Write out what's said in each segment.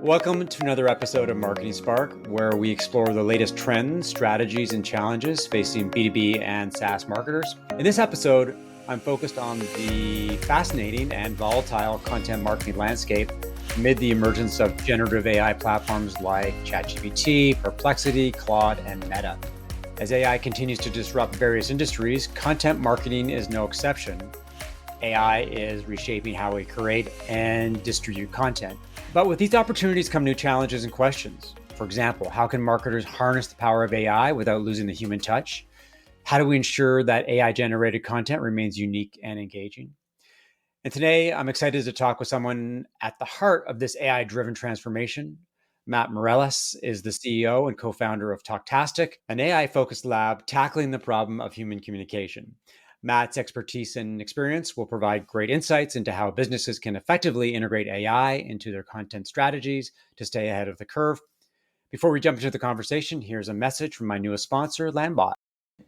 Welcome to another episode of Marketing Spark, where we explore the latest trends, strategies, and challenges facing B2B and SaaS marketers. In this episode, I'm focused on the fascinating and volatile content marketing landscape amid the emergence of generative AI platforms like ChatGPT, Perplexity, Claude, and Meta. As AI continues to disrupt various industries, content marketing is no exception. AI is reshaping how we create and distribute content. But with these opportunities come new challenges and questions. For example, how can marketers harness the power of AI without losing the human touch? How do we ensure that AI-generated content remains unique and engaging? And today, I'm excited to talk with someone at the heart of this AI-driven transformation. Matt Mireles is the CEO and co-founder of Talktastic, an AI-focused lab tackling the problem of human communication. Matt's expertise and experience will provide great insights into how businesses can effectively integrate AI into their content strategies to stay ahead of the curve. Before we jump into the conversation, here's a message from my newest sponsor, Landbot.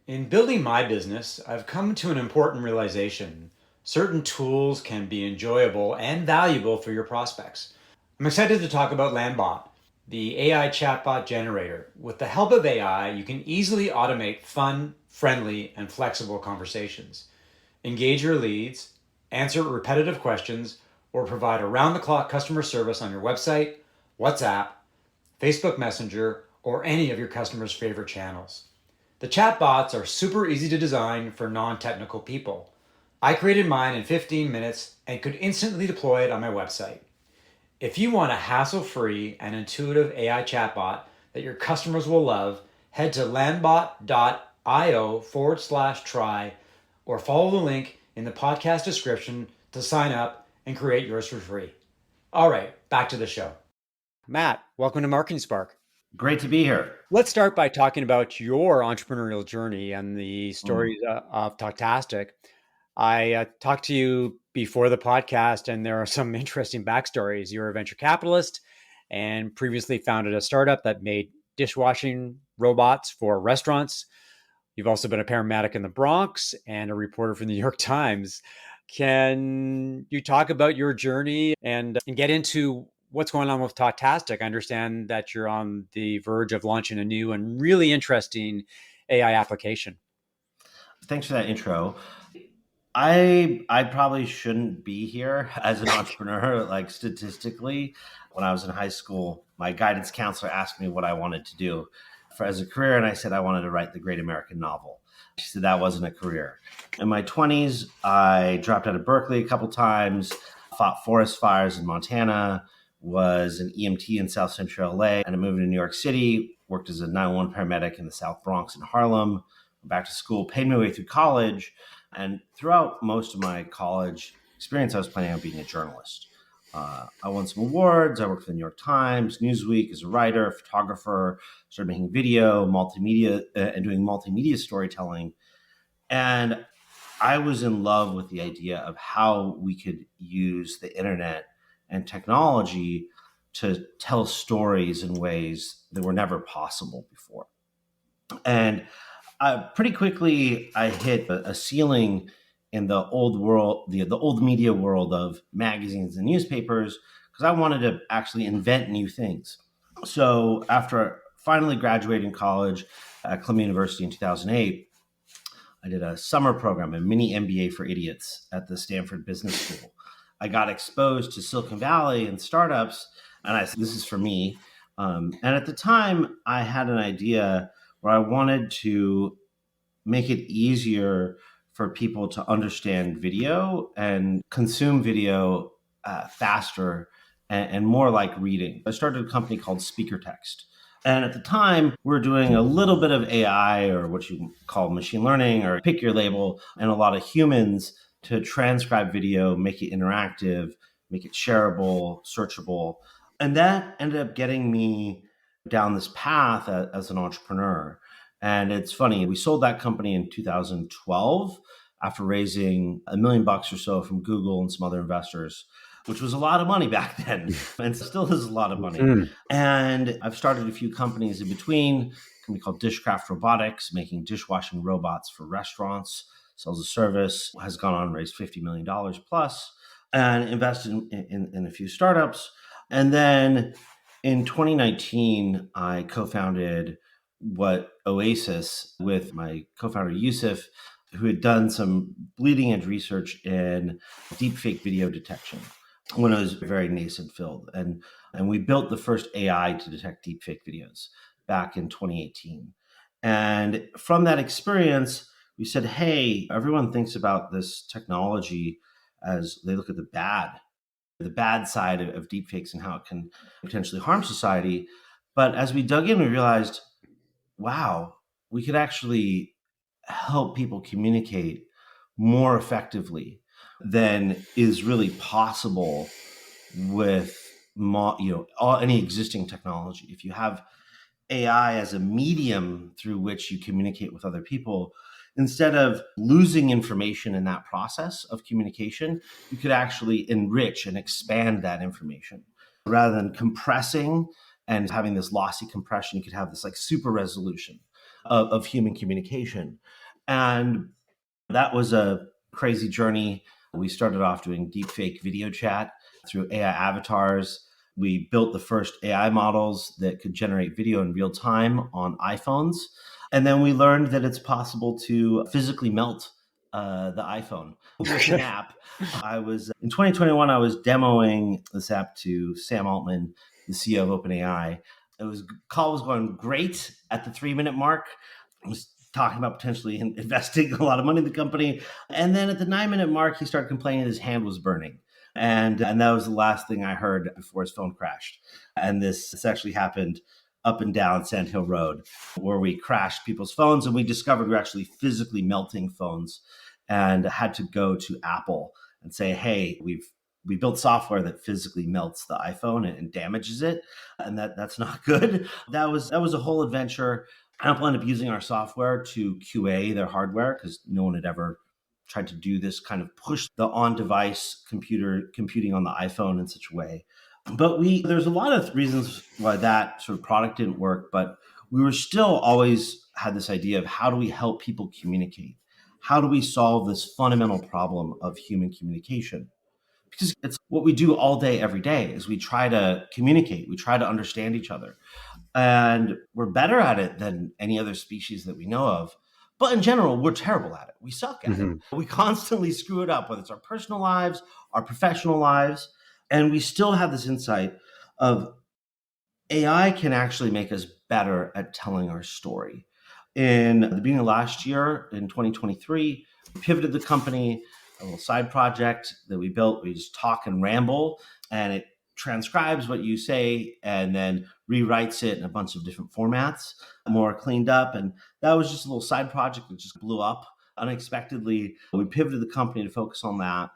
In building my business, I've come to an important realization. Certain tools can be enjoyable and valuable for your prospects. I'm excited to talk about Landbot, the AI chatbot generator. With the help of AI, you can easily automate fun, friendly, and flexible conversations. Engage your leads, answer repetitive questions, or provide around-the-clock customer service on your website, WhatsApp, Facebook Messenger, or any of your customers' favorite channels. The chatbots are super easy to design for non-technical people. I created mine in 15 minutes and could instantly deploy it on my website. If you want a hassle-free and intuitive AI chatbot that your customers will love, head to landbot.io/try or follow the link in the podcast description to sign up and create yours for free. All right, back to the show. Matt, welcome to Marketing Spark. Great to be here. Let's start by talking about your entrepreneurial journey and the stories of Talktastic. I talked to you before the podcast, and there are some interesting backstories. You're a venture capitalist and previously founded a startup that made dishwashing robots for restaurants. You've also been a paramedic in the Bronx and a reporter for the New York Times. Can you talk about your journey and get into what's going on with Talktastic? I understand that you're on the verge of launching a new and really interesting AI application. Thanks for that intro. I probably shouldn't be here as an entrepreneur. Like statistically, when I was in high school, my guidance counselor asked me what I wanted to do as a career, and I said I wanted to write the great American novel. She said that wasn't a career. In my 20s, I dropped out of Berkeley a couple times, fought forest fires in Montana, was an EMT in South Central LA, and I moved to New York City, worked as a 911 paramedic in the South Bronx in Harlem, went back to school, paid my way through college. And throughout most of my college experience, I was planning on being a journalist. I won some awards. I worked for the New York Times, Newsweek as a writer, photographer, started making video, multimedia, and doing multimedia storytelling. And I was in love with the idea of how we could use the internet and technology to tell stories in ways that were never possible before. And pretty quickly, I hit a ceiling in the old world, the old media world of magazines and newspapers, because I wanted to actually invent new things. So after finally graduating college at Columbia University in 2008, I did a summer program, a mini MBA for idiots at the Stanford Business School. I got exposed to Silicon Valley and startups, and I said, this is for me. And at the time, I had an idea where I wanted to make it easier for people to understand video and consume video faster and more like reading. I started a company called Speaker Text. And at the time, we were doing a little bit of AI, or what you call machine learning, or pick your label, and a lot of humans to transcribe video, make it interactive, make it shareable, searchable. And that ended up getting me down this path as an entrepreneur. And it's funny, we sold that company in 2012 after raising $1 million or so from Google and some other investors, which was a lot of money back then, and still is a lot of money. Mm-hmm. And I've started a few companies in between, a company called Dishcraft Robotics, making dishwashing robots for restaurants, sells a service, has gone on and raised $50 million plus, and invested in a few startups. And then In 2019, I co-founded what Oasis with my co-founder Yusuf, who had done some bleeding edge research in deepfake video detection when it was a very nascent field. And we built the first AI to detect deepfake videos back in 2018. And from that experience, we said, hey, everyone thinks about this technology as they look at the bad side of deepfakes and how it can potentially harm society. But as we dug in, we realized, wow, we could actually help people communicate more effectively than is really possible with any existing technology. If you have AI as a medium through which you communicate with other people, instead of losing information in that process of communication, you could actually enrich and expand that information rather than compressing and having this lossy compression. You could have this like super resolution of human communication. And that was a crazy journey. We started off doing deepfake video chat through AI avatars. We built the first AI models that could generate video in real time on iPhones. And then we learned that it's possible to physically melt the iPhone with an app. I was in 2021, I was demoing this app to Sam Altman, the CEO of OpenAI. Call was going great at the 3-minute mark. I was talking about potentially investing a lot of money in the company. And then at the 9-minute mark, he started complaining his hand was burning. And that was the last thing I heard before his phone crashed. And this actually happened up and down Sand Hill Road, where we crashed people's phones, and we discovered we we're actually physically melting phones, and had to go to Apple and say, hey, we built software that physically melts the iPhone and damages it, and that's not good. That was a whole adventure. Apple ended up using our software to QA their hardware because no one had ever tried to do this kind of push the on-device computing on the iPhone in such a way. But there's a lot of reasons why that sort of product didn't work, but we were still always had this idea of how do we help people communicate? How do we solve this fundamental problem of human communication? Because it's what we do all day, every day, is we try to communicate, we try to understand each other. And we're better at it than any other species that we know of. But in general, we're terrible at it. We suck at it. We constantly screw it up, whether it's our personal lives, our professional lives. And we still have this insight of AI can actually make us better at telling our story. In the beginning of last year, in 2023, we pivoted the company, a little side project that we built. We just talk and ramble, and it transcribes what you say and then rewrites it in a bunch of different formats, more cleaned up. And that was just a little side project that just blew up unexpectedly. We pivoted the company to focus on that.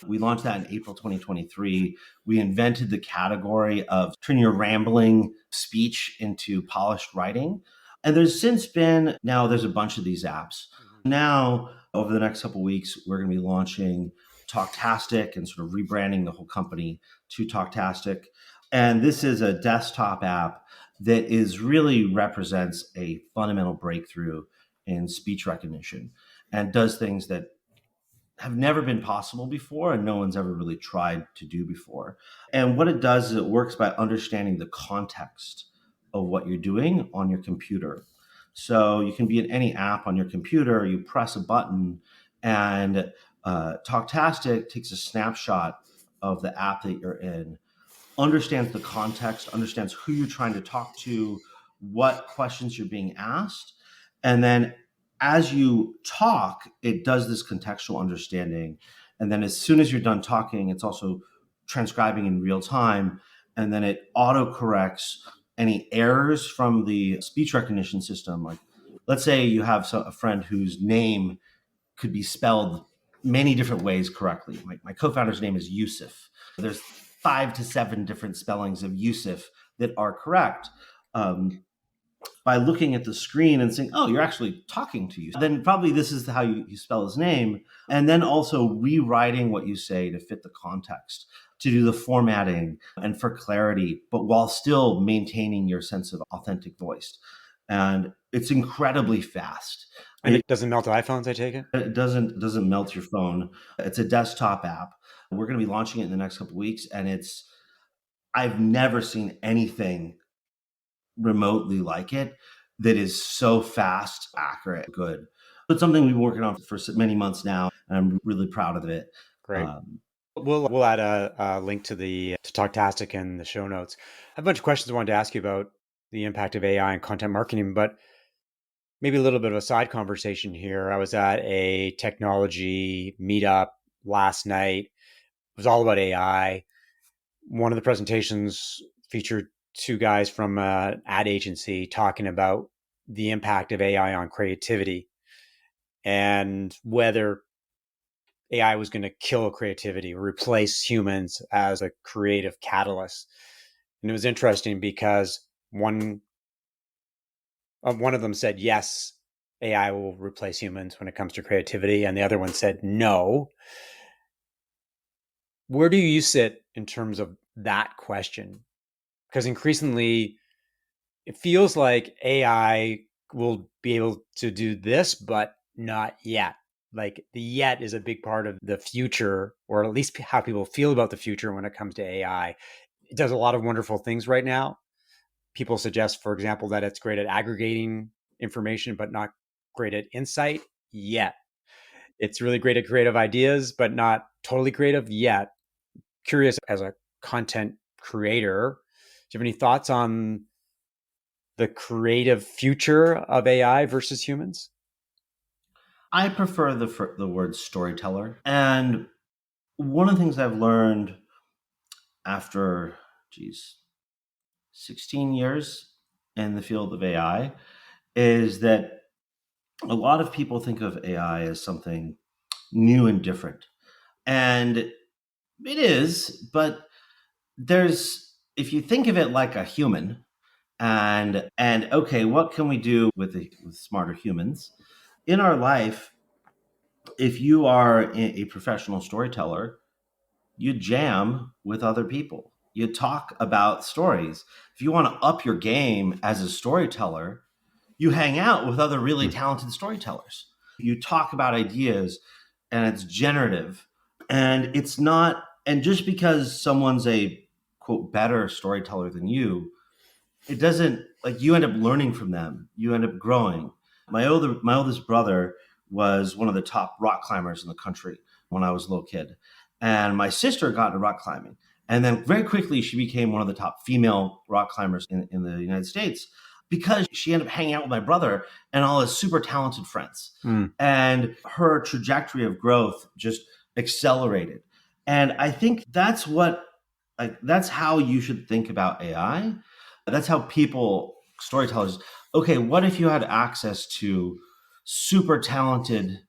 We launched that in April 2023. We invented the category of turning your rambling speech into polished writing. And there's a bunch of these apps. Now, over the next couple of weeks, we're going to be launching Talktastic and sort of rebranding the whole company to Talktastic. And this is a desktop app that really represents a fundamental breakthrough in speech recognition and does things that have never been possible before and no one's ever really tried to do before. And what it does is it works by understanding the context of what you're doing on your computer. So you can be in any app on your computer, you press a button, and Talktastic takes a snapshot of the app that you're in, understands the context, understands who you're trying to talk to, what questions you're being asked, and then as you talk, it does this contextual understanding. And then as soon as you're done talking, it's also transcribing in real time. And then it autocorrects any errors from the speech recognition system. Like, let's say you have a friend whose name could be spelled many different ways correctly. My co-founder's name is Yusuf. There's 5 to 7 different spellings of Yusuf that are correct. By looking at the screen and saying, oh, you're actually talking to you. Then probably this is how you spell his name. And then also rewriting what you say to fit the context, to do the formatting and for clarity, but while still maintaining your sense of authentic voice. And it's incredibly fast. And it doesn't melt iPhones, I take it? It doesn't melt your phone. It's a desktop app. We're going to be launching it in the next couple of weeks, and it's I've never seen anything remotely like it that is so fast, accurate, good. It's something we've been working on for many months now, and I'm really proud of it. Great. Um, We'll add a link to the to Talktastic in the show notes. I have a bunch of questions I wanted to ask you about the impact of AI and content marketing, but maybe a little bit of a side conversation here. I was at a technology meetup last night. It was all about AI. One of the presentations featured two guys from an ad agency talking about the impact of AI on creativity and whether AI was going to kill creativity or replace humans as a creative catalyst. And it was interesting because one of them said yes, AI will replace humans when it comes to creativity, and the other one said no. Where do you sit in terms of that question? Because increasingly, it feels like AI will be able to do this, but not yet. Like the yet is a big part of the future, or at least how people feel about the future when it comes to AI. It does a lot of wonderful things right now. People suggest, for example, that it's great at aggregating information, but not great at insight yet. It's really great at creative ideas, but not totally creative yet. Curious as a content creator, do you have any thoughts on the creative future of AI versus humans? I prefer the word storyteller, and one of the things I've learned after, geez, 16 years in the field of AI is that a lot of people think of AI as something new and different. And it is, but if you think of it like a human, and okay, what can we do with smarter humans in our life? If you are a professional storyteller, you jam with other people. You talk about stories. If you want to up your game as a storyteller, you hang out with other really talented storytellers. You talk about ideas, and it's generative. And it's not, and just because someone's a quote better storyteller than you, it doesn't, like, you end up learning from them. You end up growing. My oldest brother was one of the top rock climbers in the country when I was a little kid. And my sister got into rock climbing. And then very quickly, she became one of the top female rock climbers in the United States because she ended up hanging out with my brother and all his super talented friends. Mm. And her trajectory of growth just accelerated. And I think that's how you should think about AI. That's how storytellers, okay, what if you had access to super talented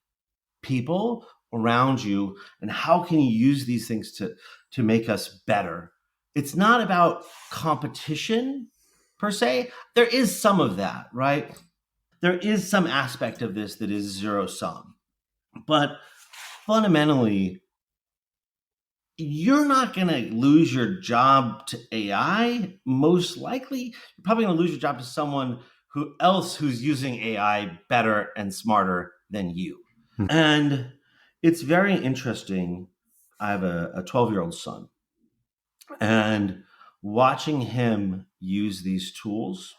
people around you, and how can you use these things to make us better? It's not about competition per se. There is some of that, right? There is some aspect of this that is zero sum. But fundamentally, you're not going to lose your job to AI. Most likely, you're probably going to lose your job to someone who's using AI better and smarter than you. And it's very interesting. I have a 12-year-old son, and watching him use these tools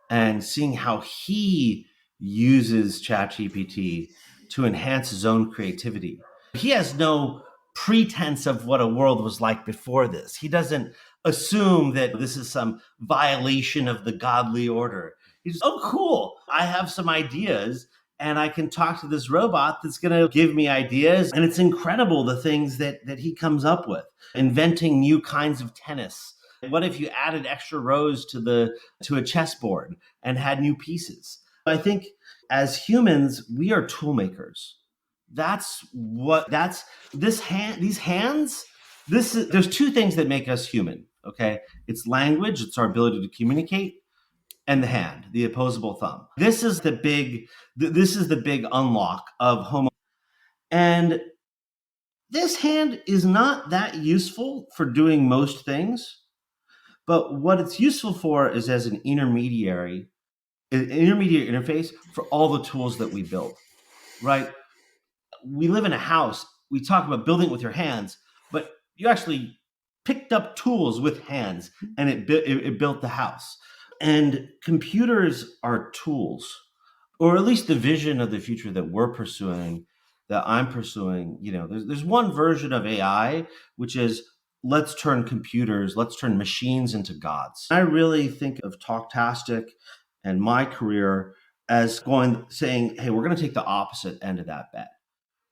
and seeing how he uses ChatGPT to enhance his own creativity. He has no pretense of what a world was like before this. He doesn't assume that this is some violation of the godly order. He's, oh, cool. I have some ideas and I can talk to this robot that's going to give me ideas. And it's incredible the things that he comes up with, inventing new kinds of tennis. What if you added extra rows to a chessboard and had new pieces? I think as humans, we are tool makers. That's these hands. There's two things that make us human. Okay, it's language, it's our ability to communicate, and the hand, the opposable thumb. This is the big unlock of Homo. And this hand is not that useful for doing most things, but what it's useful for is as an intermediate interface for all the tools that we build, right? We live in a house. We talk about building with your hands, but you actually picked up tools with hands, and it built the house. And computers are tools, or at least the vision of the future that we're pursuing, that I'm pursuing. There's one version of AI, which is let's turn machines into gods. I really think of Talktastic and my career as saying, hey, we're going to take the opposite end of that bet.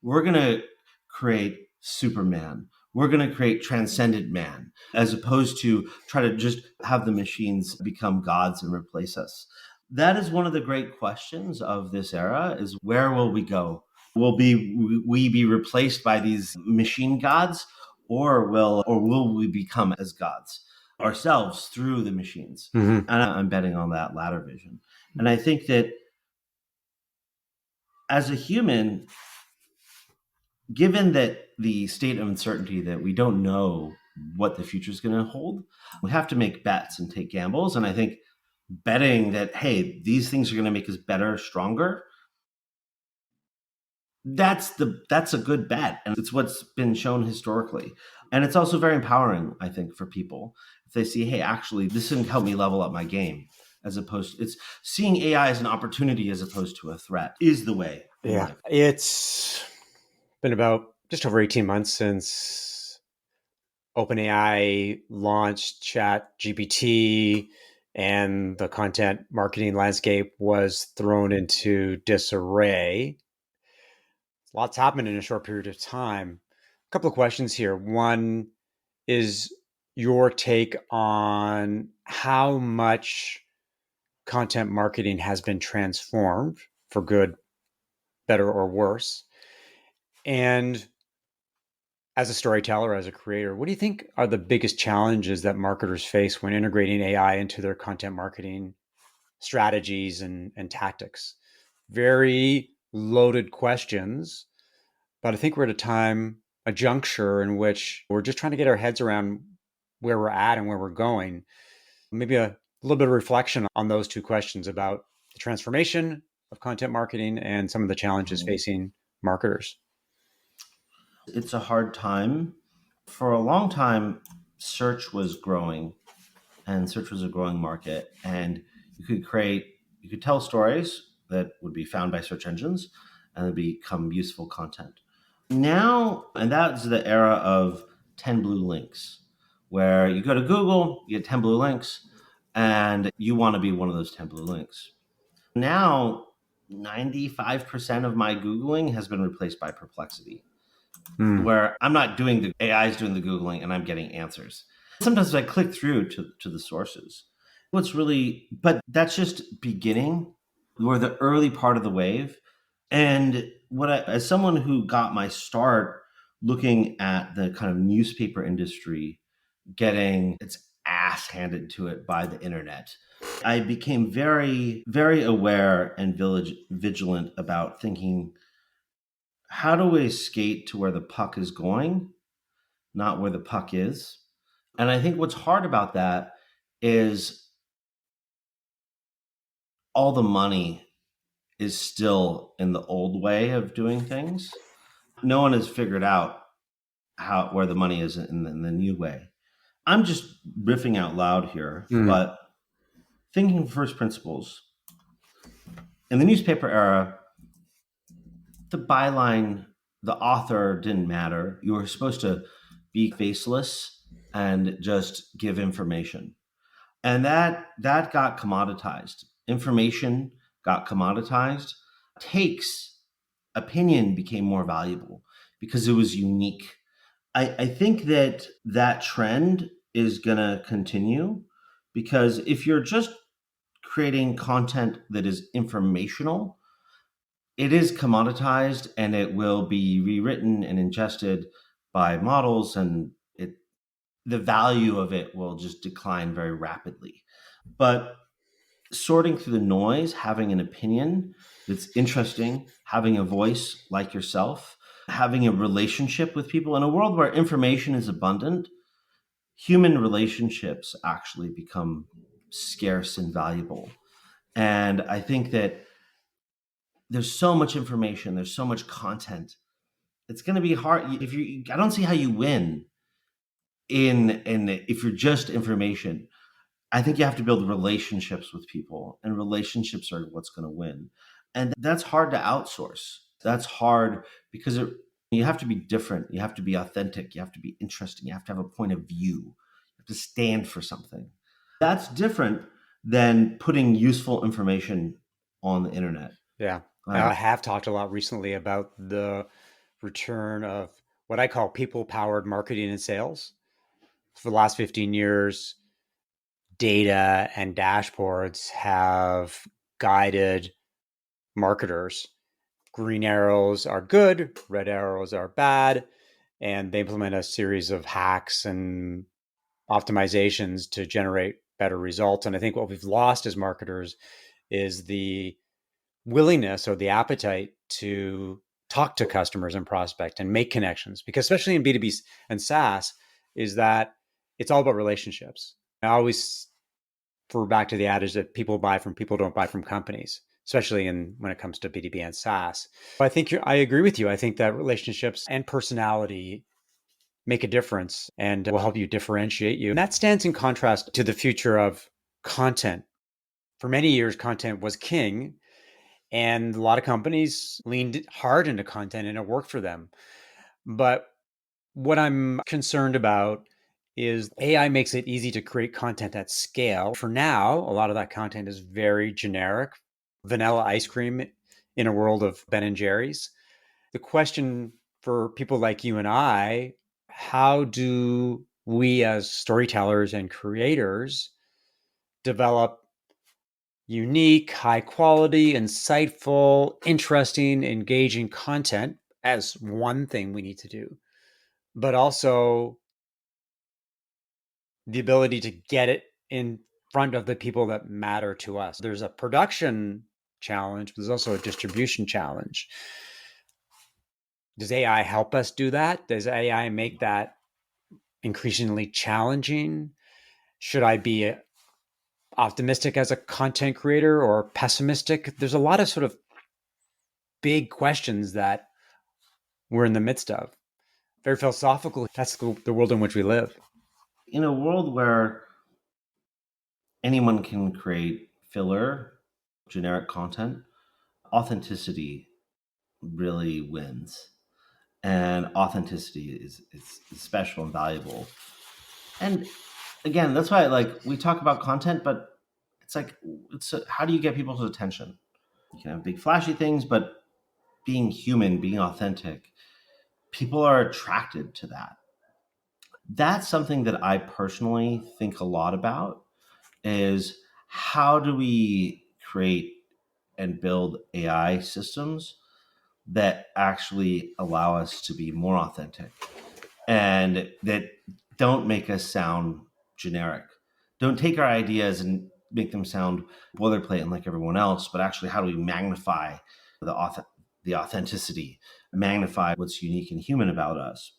We're going to create Superman. We're going to create transcendent man, as opposed to try to just have the machines become gods and replace us. That is one of the great questions of this era, is where will we go? Will we be replaced by these machine gods, or will we become as gods ourselves through the machines? Mm-hmm. And I'm betting on that latter vision. And I think that as a human, given that the state of uncertainty, that we don't know what the future is going to hold, we have to make bets and take gambles. And I think betting that, hey, these things are going to make us better, stronger, that's a good bet. And it's what's been shown historically. And it's also very empowering, I think, for people if they see, hey, actually, this can help me level up my game, as opposed to, it's seeing AI as an opportunity as opposed to a threat is the way. Yeah. It's been about just over 18 months since OpenAI launched ChatGPT, and the content marketing landscape was thrown into disarray. Lots happened in a short period of time. A couple of questions here. One is your take on how much content marketing has been transformed for good, better, or worse. And as a storyteller, as a creator, what do you think are the biggest challenges that marketers face when integrating AI into their content marketing strategies and tactics? Very loaded questions, but I think we're at a juncture in which we're just trying to get our heads around where we're at and where we're going. Maybe a little bit of reflection on those two questions about the transformation of content marketing and some of the challenges facing marketers. It's a hard time. For a long time, search was growing, and search was a growing market. And you could tell stories that would be found by search engines and would become useful content. Now, and that's the era of 10 blue links, where you go to Google, you get 10 blue links, and you want to be one of those 10 blue links. Now, 95% of my Googling has been replaced by Perplexity, where I'm not doing the AI is doing the Googling and I'm getting answers. Sometimes I click through to the sources. But that's just beginning. We're the early part of the wave. And as someone who got my start looking at the kind of newspaper industry getting its ass handed to it by the internet, I became very, very aware and vigilant about thinking, how do we skate to where the puck is going, not where the puck is? And I think what's hard about that is all the money is still in the old way of doing things. No one has figured out where the money is in the new way. I'm just riffing out loud here, but thinking first principles. In the newspaper era, the byline, the author didn't matter. You were supposed to be faceless and just give information. And that got commoditized. Information got commoditized. Opinion became more valuable because it was unique. I think that trend is going to continue, because if you're just creating content that is informational, it is commoditized and it will be rewritten and ingested by models, and the value of it will just decline very rapidly. But sorting through the noise, having an opinion that's interesting, having a voice like yourself, having a relationship with people in a world where information is abundant, human relationships actually become scarce and valuable. And I think that there's so much information, there's so much content. It's going to be hard. I don't see how you win in if you're just information, I think you have to build relationships with people, and relationships are what's going to win. And that's hard to outsource. That's hard because you have to be different. You have to be authentic. You have to be interesting. You have to have a point of view. You have to stand for something. That's different than putting useful information on the internet. Yeah. I have talked a lot recently about the return of what I call people powered marketing and sales. For the last 15 years, data and dashboards have guided marketers. Green arrows are good, red arrows are bad, and they implement a series of hacks and optimizations to generate better results. And I think what we've lost as marketers is the willingness or the appetite to talk to customers and prospect and make connections, because especially in B2B and SaaS, is that it's all about relationships. I always refer back to the adage that people buy from people, don't buy from companies, especially when it comes to B2B and SaaS. I think I agree with you. I think that relationships and personality make a difference and will help you differentiate you. And that stands in contrast to the future of content. For many years, content was king, and a lot of companies leaned hard into content and it worked for them. But what I'm concerned about is AI makes it easy to create content at scale. For now, a lot of that content is very generic, vanilla ice cream in a world of Ben and Jerry's. The question for people like you and I, how do we as storytellers and creators develop unique, high quality, insightful, interesting, engaging content as one thing we need to do, but also the ability to get it in front of the people that matter to us. There's a production challenge, but there's also a distribution challenge. Does AI help us do that? Does AI make that increasingly challenging? Should I be optimistic as a content creator or pessimistic? There's a lot of sort of big questions that we're in the midst of. Very philosophical. That's the world in which we live. In a world where anyone can create filler, generic content, authenticity really wins. And authenticity is special and valuable. And again, that's why we talk about content, but how do you get people's attention? You can have big flashy things, but being human, being authentic, people are attracted to that. That's something that I personally think a lot about, is how do we create and build AI systems that actually allow us to be more authentic and that don't make us sound generic. Don't take our ideas and make them sound boilerplate and like everyone else, but actually how do we magnify the authenticity, magnify what's unique and human about us.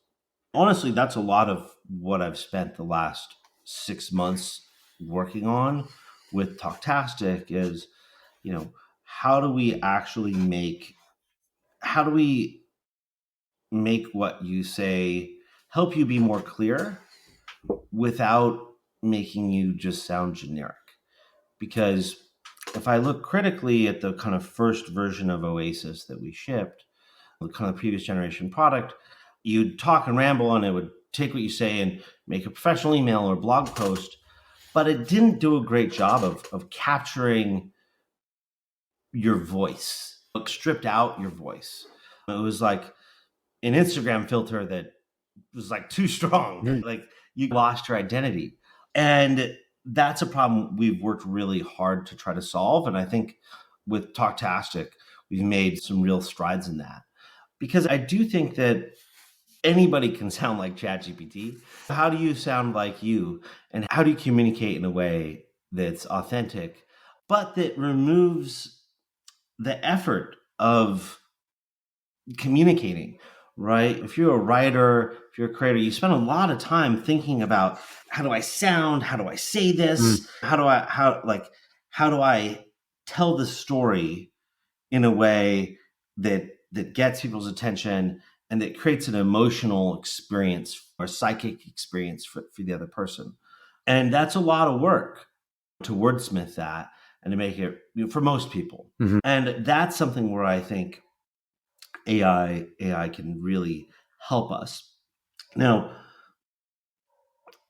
Honestly, that's a lot of what I've spent the last 6 months working on with Talktastic is, how do we make what you say help you be more clear without making you just sound generic? Because if I look critically at the kind of first version of Oasis that we shipped, the kind of previous generation product, you'd talk and ramble and it would take what you say and make a professional email or blog post, but it didn't do a great job of capturing your voice. It stripped out your voice. It was like an Instagram filter that was too strong. Like you lost your identity. And that's a problem we've worked really hard to try to solve. And I think with Talktastic, we've made some real strides in that. Because I do think that anybody can sound like ChatGPT. How do you sound like you? And how do you communicate in a way that's authentic, but that removes the effort of communicating, right? If you're a writer, if you're a creator, you spend a lot of time thinking about how do I sound? How do I say this? How do I tell the story in a way that gets people's attention and it creates an emotional experience or psychic experience for the other person. And that's a lot of work to wordsmith that and to make it, for most people. Mhm. And that's something where I think AI can really help us. Now,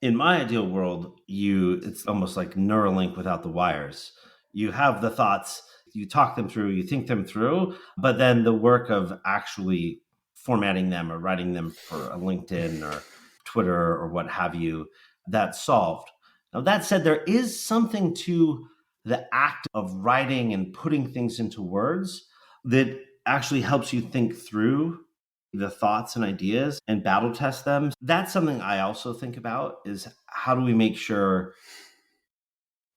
in my ideal world, it's almost like Neuralink without the wires. You have the thoughts, you talk them through, you think them through, but then the work of actually formatting them or writing them for a LinkedIn or Twitter or what have you, that's solved. Now, that said, there is something to the act of writing and putting things into words that actually helps you think through the thoughts and ideas and battle test them. That's something I also think about, is how do we make sure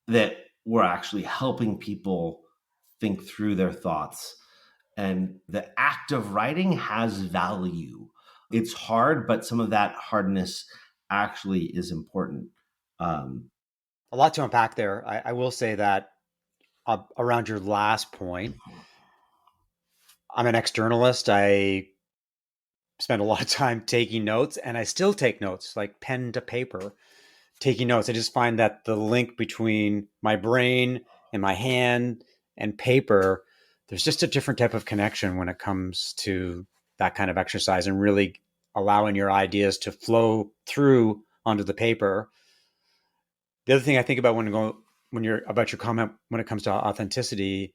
that we're actually helping people think through their thoughts. And the act of writing has value. It's hard, but some of that hardness actually is important. A lot to unpack there. I will say that around your last point, I'm an externalist. I spend a lot of time taking notes, and I still take notes, like pen to paper, taking notes. I just find that the link between my brain and my hand and paper, there's just a different type of connection when it comes to that kind of exercise and really allowing your ideas to flow through onto the paper. The other thing I think about when you're about your comment when it comes to authenticity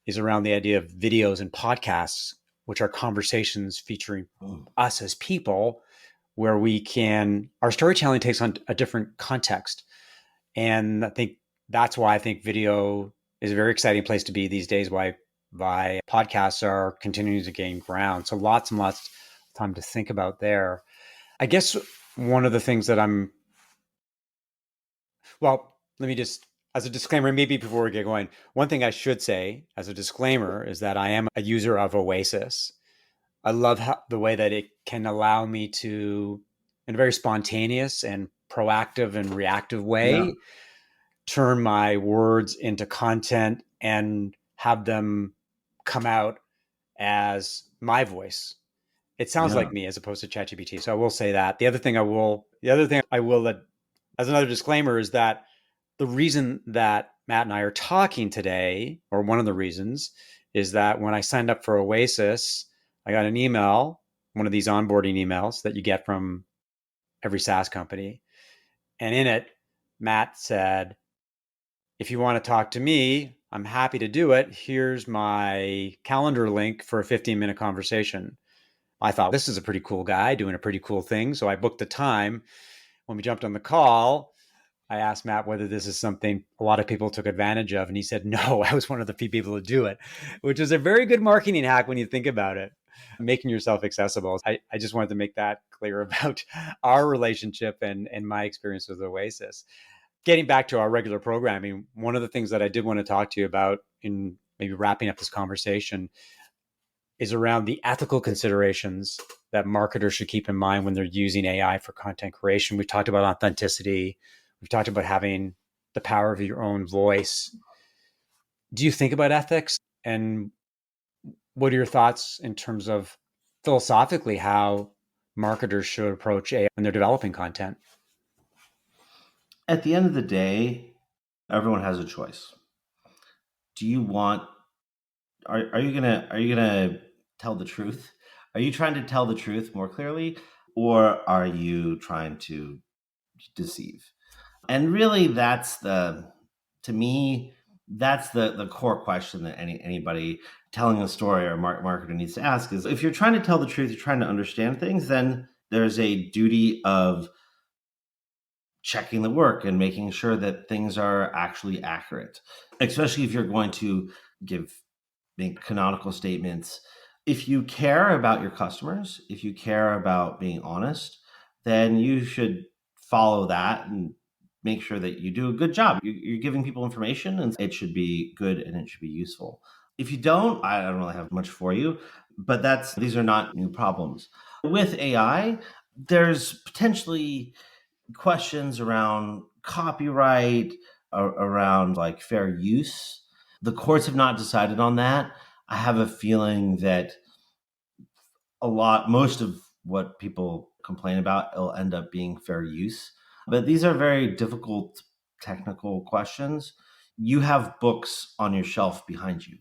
is around the idea of videos and podcasts, which are conversations featuring us as people, where our storytelling takes on a different context. And I think that's why I think video is a very exciting place to be these days, why podcasts are continuing to gain ground. So lots and lots of time to think about there. I guess one of the things that let me just, as a disclaimer, maybe before we get going, one thing I should say as a disclaimer is that I am a user of Oasis. I love the way that it can allow me to, in a very spontaneous and proactive and reactive way, Yeah. turn my words into content and have them come out as my voice. It sounds Yeah. like me as opposed to ChatGPT. So I will say that. The other thing I will, as another disclaimer, is that the reason that Matt and I are talking today, or one of the reasons, is that when I signed up for Oasis, I got an email, one of these onboarding emails that you get from every SaaS company. And in it, Matt said, if you want to talk to me, I'm happy to do it. Here's my calendar link for a 15-minute conversation. I thought, this is a pretty cool guy doing a pretty cool thing. So I booked the time. When we jumped on the call, I asked Matt whether this is something a lot of people took advantage of. And he said, no, I was one of the few people to do it, which is a very good marketing hack when you think about it, making yourself accessible. I just wanted to make that clear about our relationship and my experience with Oasis. Getting back to our regular programming, one of the things that I did want to talk to you about in maybe wrapping up this conversation is around the ethical considerations that marketers should keep in mind when they're using AI for content creation. We've talked about authenticity. We've talked about having the power of your own voice. Do you think about ethics? And what are your thoughts in terms of philosophically how marketers should approach AI when they're developing content? At the end of the day, everyone has a choice. Do you want are you gonna tell the truth? Are you trying to tell the truth more clearly, or are you trying to deceive? And really, to me, that's the core question that anybody telling a story or marketer needs to ask is, if you're trying to tell the truth, you're trying to understand things, then there's a duty of checking the work and making sure that things are actually accurate, especially if you're going to make canonical statements. If you care about your customers, if you care about being honest, then you should follow that and make sure that you do a good job. You're giving people information, and it should be good and it should be useful. If you don't, I don't really have much for you, but these are not new problems. With AI, there's potentially questions around copyright, around like fair use. The courts have not decided on that. I have a feeling that most of what people complain about will end up being fair use. But these are very difficult technical questions. You have books on your shelf behind you.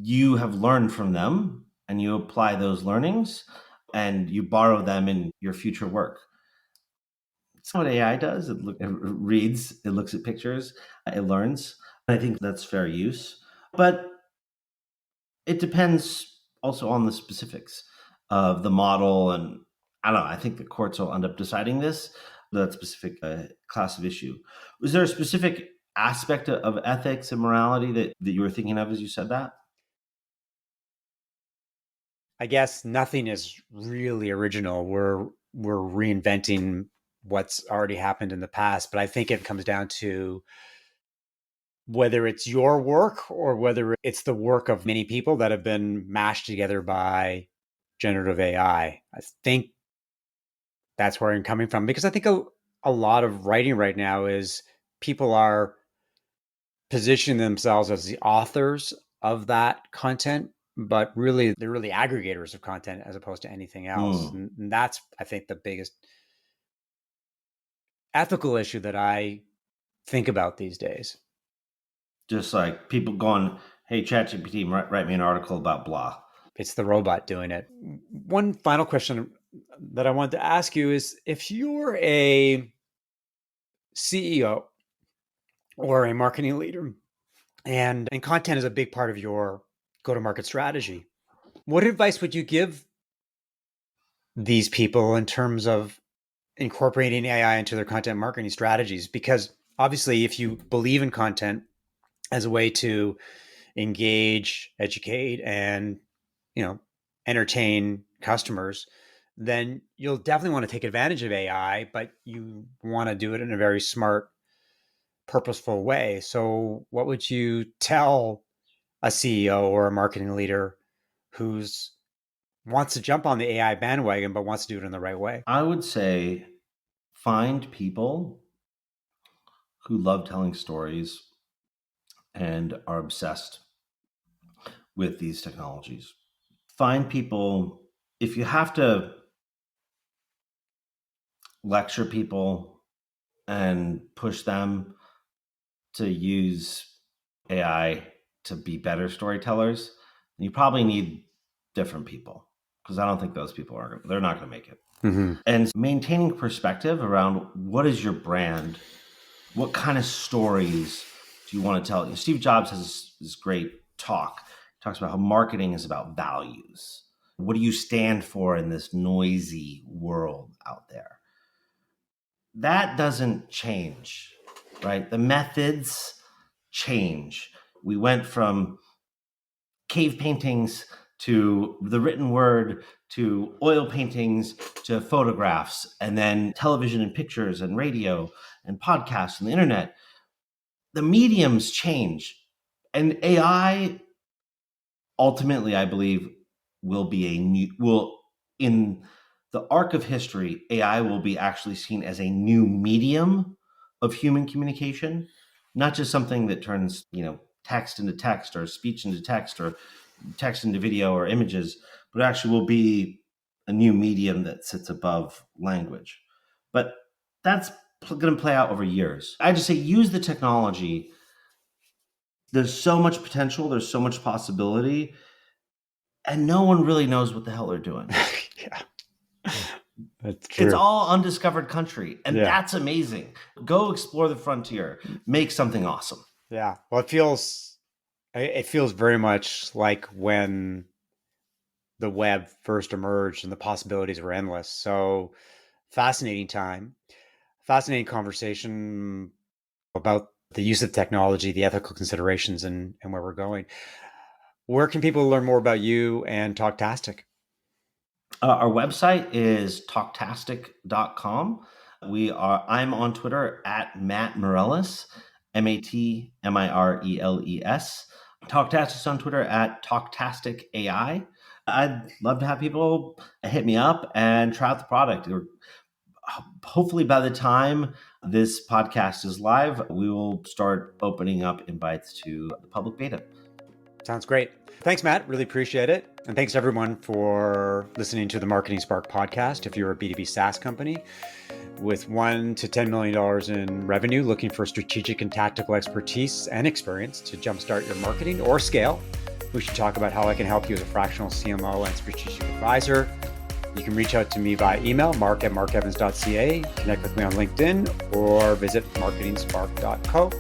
You have learned from them and you apply those learnings and you borrow them in your future work. That's what AI does. It reads, it looks at pictures, it learns. I think that's fair use. But it depends also on the specifics of the model. And I don't know, I think the courts will end up deciding that specific class of issue. Was there a specific aspect of ethics and morality that you were thinking of as you said that? I guess nothing is really original. We're reinventing what's already happened in the past, but I think it comes down to whether it's your work or whether it's the work of many people that have been mashed together by generative AI. I think that's where I'm coming from, because I think a lot of writing right now is people are positioning themselves as the authors of that content, but really they're really aggregators of content as opposed to anything else. Mm. And that's, I think, the biggest ethical issue that I think about these days. Just like people going, hey, ChatGPT, write me an article about blah. It's the robot doing it. One final question that I wanted to ask you is, if you're a CEO or a marketing leader and content is a big part of your go-to-market strategy, what advice would you give these people in terms of incorporating AI into their content marketing strategies? Because obviously, if you believe in content as a way to engage, educate, and entertain customers, then you'll definitely want to take advantage of AI, but you want to do it in a very smart, purposeful way. So, what would you tell a CEO or a marketing leader who's wants to jump on the AI bandwagon but wants to do it in the right way? I would say find people who love telling stories and are obsessed with these technologies. Find people, if you have to lecture people and push them to use AI to be better storytellers, you probably need different people, because I don't think those people they're not going to make it. Mm-hmm. And maintaining perspective around what is your brand, what kind of stories do you want to tell? Steve Jobs has this great talk. He talks about how marketing is about values. What do you stand for in this noisy world out there? That doesn't change, right? The methods change. We went from cave paintings to the written word to oil paintings to photographs, and then television and pictures and radio and podcasts and the internet. The mediums change. And AI ultimately, I believe, will be in the arc of history, AI will be actually seen as a new medium of human communication, not just something that turns, text into text or speech into text or text into video or images, but actually will be a new medium that sits above language. But that's going to play out over years. I just say use the technology. There's so much potential, there's so much possibility, and no one really knows what the hell they're doing. Yeah, that's true. It's all undiscovered country, and Yeah. that's amazing. Go explore the frontier, make something awesome. Yeah. Well, it feels very much like when the web first emerged and the possibilities were endless. So fascinating time, fascinating conversation about the use of technology, the ethical considerations, and where we're going. Where can people learn more about you and Talktastic? Our website is talktastic.com. I'm on Twitter at Matt Mireles, MatMireles. Talktastic's on Twitter at Talktastic AI. I'd love to have people hit me up and try out the product. Hopefully by the time this podcast is live, we will start opening up invites to the public beta. Sounds great. Thanks, Matt. Really appreciate it. And thanks everyone for listening to the Marketing Spark podcast. If you're a B2B SaaS company with $1 to $10 million in revenue, looking for strategic and tactical expertise and experience to jumpstart your marketing or scale, we should talk about how I can help you as a fractional CMO and strategic advisor. You can reach out to me via email, mark@markevans.ca, connect with me on LinkedIn, or visit marketingspark.co.